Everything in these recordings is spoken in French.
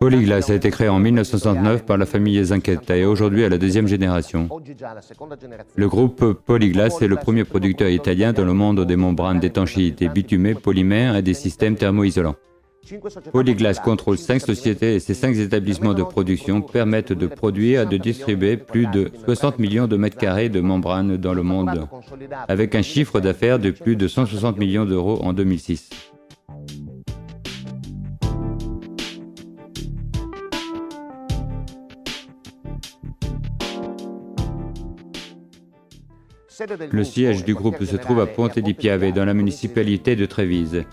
Polyglass a été créé en 1969 par la famille Zanchetta et aujourd'hui à la deuxième génération. Le groupe Polyglass est le premier producteur italien dans le monde des membranes d'étanchéité bitumées, polymères et des systèmes thermoisolants. Polyglass contrôle 5 sociétés et ces 5 établissements de production permettent de produire et de distribuer plus de 60 millions de mètres carrés de membranes dans le monde, avec un chiffre d'affaires de plus de 160 millions d'euros en 2006. Le siège du groupe se trouve à Ponte di Piave, dans la municipalité de Trévise.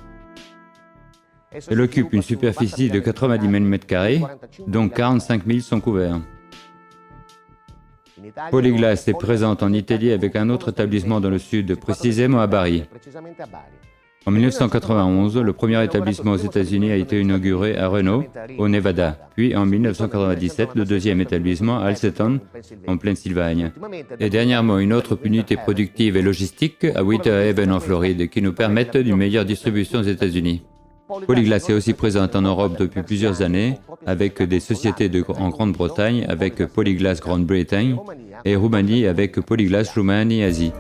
Elle occupe une superficie de 90 000 m², dont 45 000 sont couverts. Polyglass est présente en Italie avec un autre établissement dans le sud, précisément à Bari. En 1991, le premier établissement aux États-Unis a été inauguré à Reno, au Nevada, puis en 1997, le deuxième établissement à Alceton, en Pennsylvanie. Et dernièrement, une autre unité productive et logistique à Winter Haven, en Floride, qui nous permettent une meilleure distribution aux États-Unis. Polyglass est aussi présente en Europe depuis plusieurs années, avec des sociétés en Grande-Bretagne, avec Polyglass Grande-Bretagne, et Roumanie avec Polyglass Roumanie-Asie.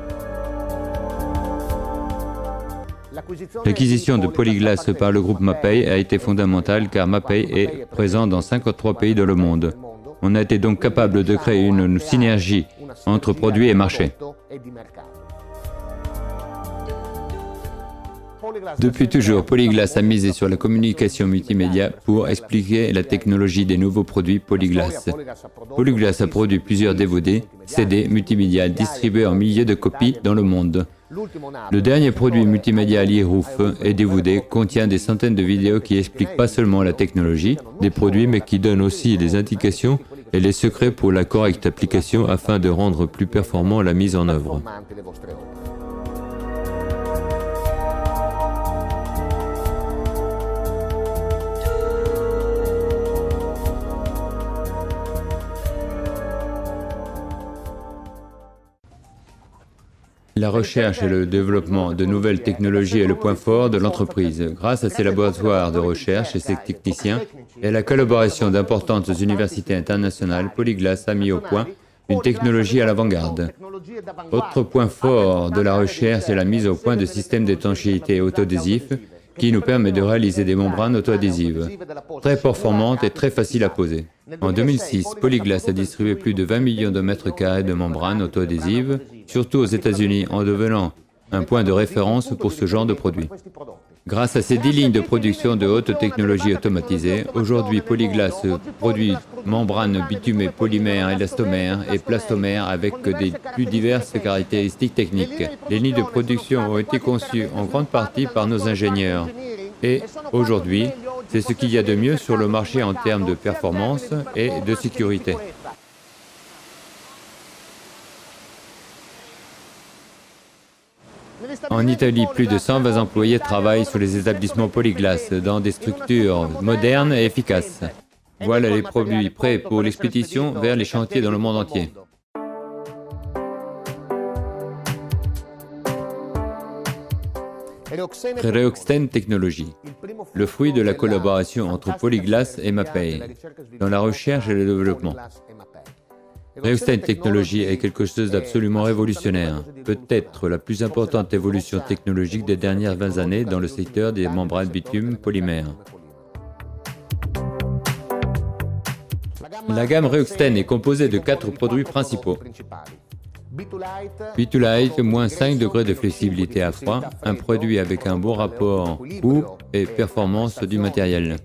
L'acquisition de Polyglass par le groupe Mapei a été fondamentale car Mapei est présent dans 53 pays dans le monde. On a été donc capable de créer une synergie entre produits et marchés. Depuis toujours, Polyglass a misé sur la communication multimédia pour expliquer la technologie des nouveaux produits Polyglass. Polyglass a produit plusieurs DVD, CD multimédia distribués en milliers de copies dans le monde. Le dernier produit multimédia e-Roof et DVD contient des centaines de vidéos qui expliquent pas seulement la technologie des produits, mais qui donnent aussi des indications et les secrets pour la correcte application afin de rendre plus performant la mise en œuvre. La recherche et le développement de nouvelles technologies est le point fort de l'entreprise. Grâce à ses laboratoires de recherche et ses techniciens et à la collaboration d'importantes universités internationales, Polyglass a mis au point une technologie à l'avant-garde. Autre point fort de la recherche est la mise au point de systèmes d'étanchéité auto-adhésifs qui nous permet de réaliser des membranes auto-adhésives, très performantes et très faciles à poser. En 2006, Polyglass a distribué plus de 20 millions de mètres carrés de membranes auto-adhésives, surtout aux États-Unis, en devenant un point de référence pour ce genre de produit. Grâce à ces 10 lignes de production de haute technologie automatisées, aujourd'hui Polyglass produit membranes bitumées, polymères, élastomères et plastomères avec des plus diverses caractéristiques techniques. Les lignes de production ont été conçues en grande partie par nos ingénieurs et aujourd'hui, c'est ce qu'il y a de mieux sur le marché en termes de performance et de sécurité. En Italie, plus de 120 employés travaillent sur les établissements Polyglass dans des structures modernes et efficaces. Voilà les produits prêts pour l'expédition vers les chantiers dans le monde entier. Reoxten Technologies, le fruit de la collaboration entre Polyglass et Mapei, dans la recherche et le développement. Reoxten Technologies est quelque chose d'absolument révolutionnaire, peut-être la plus importante évolution technologique des dernières 20 années dans le secteur des membranes bitume polymères. La gamme Reoxten est composée de 4 produits principaux. Bitulite, moins 5 degrés de flexibilité à froid, un produit avec un bon rapport coût et performance du matériel.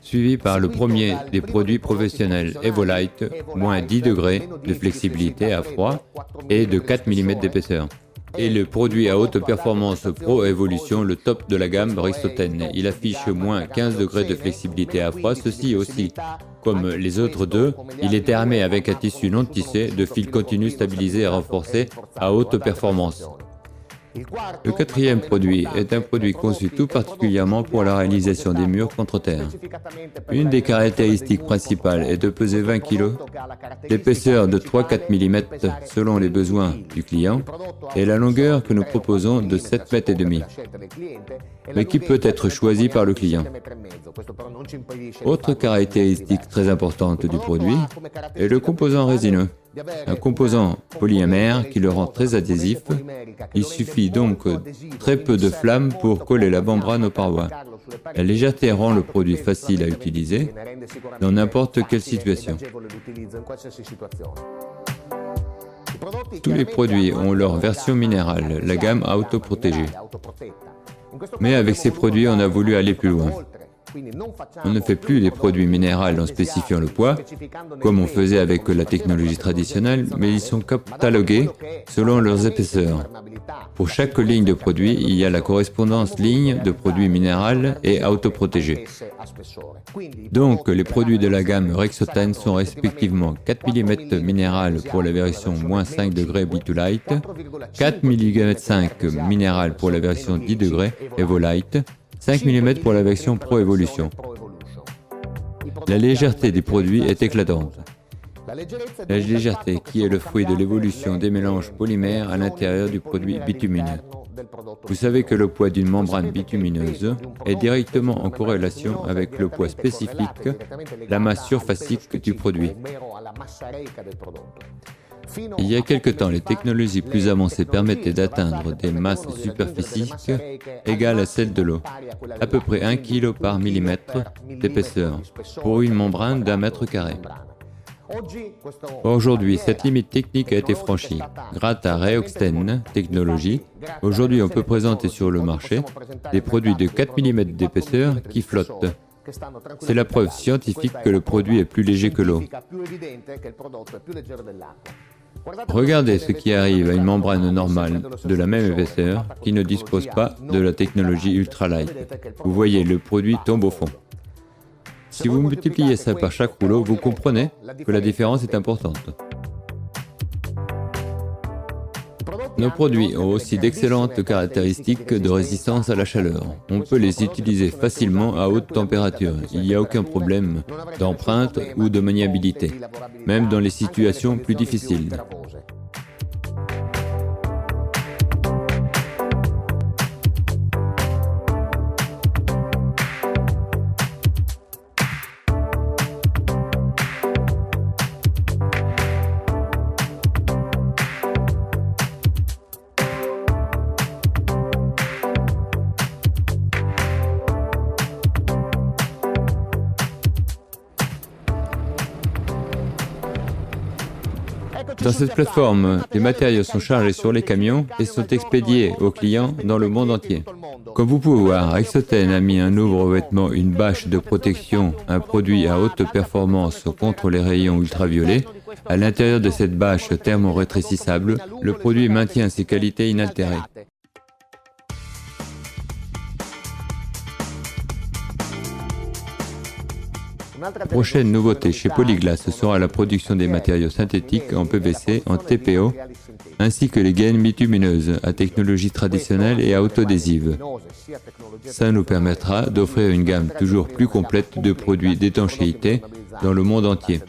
Suivi par le premier des produits professionnels, Evolite, moins 10 degrés de flexibilité à froid et de 4 mm d'épaisseur. Et le produit à haute performance Pro Evolution, le top de la gamme Rexoten. Il affiche moins 15 degrés de flexibilité à froid, ceci aussi. Comme les autres deux, il est armé avec un tissu non tissé de fil continu stabilisé et renforcé à haute performance. Le quatrième produit est un produit conçu tout particulièrement pour la réalisation des murs contre terre. Une des caractéristiques principales est de peser 20 kg, l'épaisseur de 3-4 mm selon les besoins du client et la longueur que nous proposons de 7,5 m, mais qui peut être choisie par le client. Autre caractéristique très importante du produit est le composant résineux. Un composant polyamère qui le rend très adhésif. Il suffit donc très peu de flamme pour coller la membrane aux parois. La légèreté rend le produit facile à utiliser dans n'importe quelle situation. Tous les produits ont leur version minérale, la gamme autoprotégée. Mais avec ces produits, on a voulu aller plus loin. On ne fait plus des produits minéraux en spécifiant le poids, comme on faisait avec la technologie traditionnelle, mais ils sont catalogués selon leurs épaisseurs. Pour chaque ligne de produit, il y a la correspondance ligne de produits minéraux et autoprotégés. Donc, les produits de la gamme Rexotene sont respectivement 4 mm minéral pour la version -5 degrés Bitulite, 4 mm 5 minéral pour la version 10 degrés Evolite, 5 mm pour la version Pro Evolution. La légèreté des produits est éclatante. La légèreté qui est le fruit de l'évolution des mélanges polymères à l'intérieur du produit bitumineux. Vous savez que le poids d'une membrane bitumineuse est directement en corrélation avec le poids spécifique, la masse surfacique du produit. Il y a quelque temps, les technologies plus avancées permettaient d'atteindre des masses superficiques égales à celles de l'eau, à peu près 1 kg par millimètre d'épaisseur, pour une membrane d'1 mètre carré. Aujourd'hui, cette limite technique a été franchie. Grâce à Rexotene technologie, aujourd'hui on peut présenter sur le marché des produits de 4 mm d'épaisseur qui flottent. C'est la preuve scientifique que le produit est plus léger que l'eau. Regardez ce qui arrive à une membrane normale de la même épaisseur qui ne dispose pas de la technologie ultralight. Vous voyez, le produit tombe au fond. Si vous multipliez ça par chaque rouleau, vous comprenez que la différence est importante. Nos produits ont aussi d'excellentes caractéristiques de résistance à la chaleur. On peut les utiliser facilement à haute température. Il n'y a aucun problème d'empreinte ou de maniabilité, même dans les situations plus difficiles. Dans cette plateforme, les matériaux sont chargés sur les camions et sont expédiés aux clients dans le monde entier. Comme vous pouvez voir, Rexotene a mis un nouveau revêtement, une bâche de protection, un produit à haute performance contre les rayons ultraviolets. À l'intérieur de cette bâche thermo-rétrécissable, le produit maintient ses qualités inaltérées. La prochaine nouveauté chez Polyglass sera la production des matériaux synthétiques en PVC, en TPO, ainsi que les gaines bitumineuses à technologie traditionnelle et autoadhésive. Ça nous permettra d'offrir une gamme toujours plus complète de produits d'étanchéité dans le monde entier.